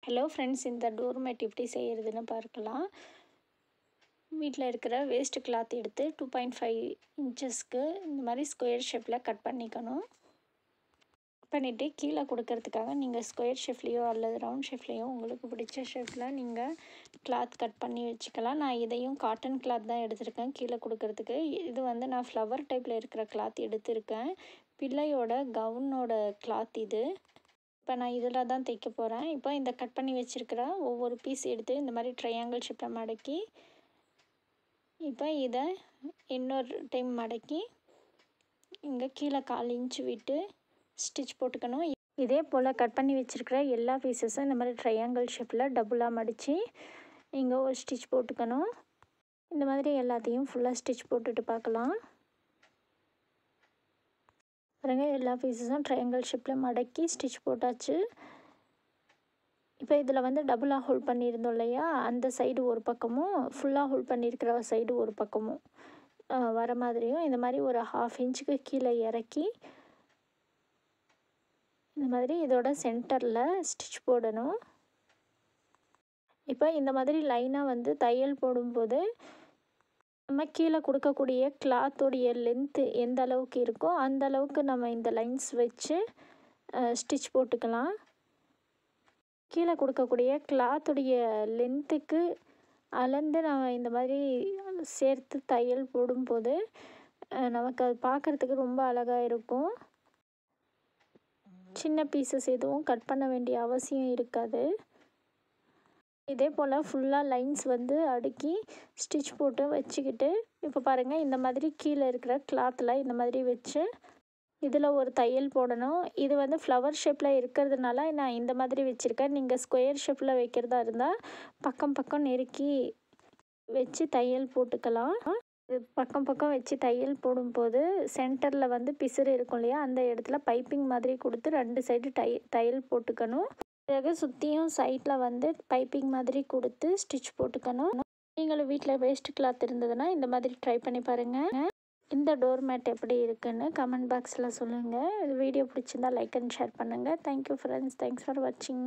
Hello friends, இந்த door mat எப்படி செய்கிறதுன்னு பார்க்கலாம். வீட்டில் இருக்கிற வேஸ்ட் கிளாத் எடுத்து 2.5 இன்ச்சஸ்க்கு இந்த மாதிரி ஸ்கொயர் ஷேப்பில் கட் பண்ணிக்கணும். பண்ணிவிட்டு கீழே கொடுக்கறதுக்காக நீங்கள் ஸ்கொயர் ஷேப்லேயோ அல்லது ரவுண்ட் ஷேப்லேயோ உங்களுக்கு பிடிச்ச ஷேப்பில் நீங்கள் கிளாத் கட் பண்ணி வச்சுக்கலாம். நான் இதையும் காட்டன் கிளாத் தான் எடுத்திருக்கேன் கீழே கொடுக்கறதுக்கு. இது வந்து நான் ஃப்ளவர் டைப்பில் இருக்கிற கிளாத் எடுத்திருக்கேன். பிள்ளையோட கவுனோட கிளாத் இது. இப்போ நான் இதில் தான் தைக்க போகிறேன். இப்போ இந்த கட் பண்ணி வச்சுருக்கிற ஒவ்வொரு பீஸ் எடுத்து இந்த மாதிரி ட்ரையாங்கிள் ஷேப்பில் மடக்கி, இப்போ இதை இன்னொரு டைம் மடக்கி இங்கே கீழே 1/4 இன்ச்சு விட்டு ஸ்டிச் போட்டுக்கணும். இதே போல் கட் பண்ணி வச்சுருக்கிற எல்லா பீஸஸும் இந்த மாதிரி ட்ரையாங்கிள் ஷேப்பில் டபுளாக மடித்து இங்கே ஒரு ஸ்டிச் போட்டுக்கணும். இந்த மாதிரி எல்லாத்தையும் ஃபுல்லாக ஸ்டிச் போட்டுட்டு பார்க்கலாம். பாருங்க, எல்லா பீஸஸும் ட்ரையாங்கிள் ஷேப்பில் மடக்கி ஸ்டிச் போட்டாச்சு. இப்போ இதில் வந்து டபுளாக ஹோல்ட் பண்ணியிருந்தோம் இல்லையா, அந்த சைடு ஒரு பக்கமும் ஃபுல்லாக ஹோல்ட் பண்ணியிருக்கிற சைடு ஒரு பக்கமும் வர மாதிரியும் இந்த மாதிரி ஒரு 1/2 இன்ச்சுக்கு கீழே இறக்கி இந்த மாதிரி இதோட சென்டரில் ஸ்டிச் போடணும். இப்போ இந்த மாதிரி லைனாக வந்து தையல் போடும்போது நம்ம கீழே கொடுக்கக்கூடிய கிளாத்தோடைய லென்த்து எந்த அளவுக்கு இருக்கோ அந்த அளவுக்கு நம்ம இந்த லைன்ஸ் வச்சு ஸ்டிச் போட்டுக்கலாம். கீழே கொடுக்கக்கூடிய கிளாத்துடைய லென்த்துக்கு அளந்து நம்ம இந்த மாதிரி சேர்த்து தையல் போடும்போது நமக்கு அது பார்க்குறதுக்கு ரொம்ப அழகாக இருக்கும். சின்ன பீசஸ் எதுவும் கட் பண்ண வேண்டிய அவசியம் இருக்காது. இதே போல் ஃபுல்லாக லைன்ஸ் வந்து அடுக்கி ஸ்டிச் போட்டு வச்சுக்கிட்டு, இப்போ பாருங்கள், இந்த மாதிரி கீழே இருக்கிற கிளாத்தில் இந்த மாதிரி வச்சு இதில் ஒரு தையல் போடணும். இது வந்து ஃப்ளவர் ஷேப்பில் இருக்கிறதுனால நான் இந்த மாதிரி வச்சுருக்கேன். நீங்கள் ஸ்கொயர் ஷேப்பில் வைக்கிறதா இருந்தால் பக்கம் பக்கம் நெருக்கி வச்சு தையல் போட்டுக்கலாம். பக்கம் பக்கம் வச்சு தையல் போடும்போது சென்டரில் வந்து பிசுறு இருக்கும் இல்லையா, அந்த இடத்துல பைப்பிங் மாதிரி கொடுத்து 2 சைடு தையல் போட்டுக்கணும். பிறகு சுற்றியும் சைடில் வந்து பைப்பிங் மாதிரி கொடுத்து ஸ்டிச் போட்டுக்கணும். நீங்களும் வீட்டில் வேஸ்ட் கிளாத் இருந்ததுன்னா இந்த மாதிரி ட்ரை பண்ணி பாருங்கள். இந்த டோர் மேட் எப்படி இருக்குன்னு கமெண்ட் பாக்ஸில் சொல்லுங்கள். வீடியோ பிடிச்சிருந்தா லைக் அண்ட் ஷேர் பண்ணுங்கள். Thank you friends. தேங்க்ஸ் ஃபார் வாட்சிங்.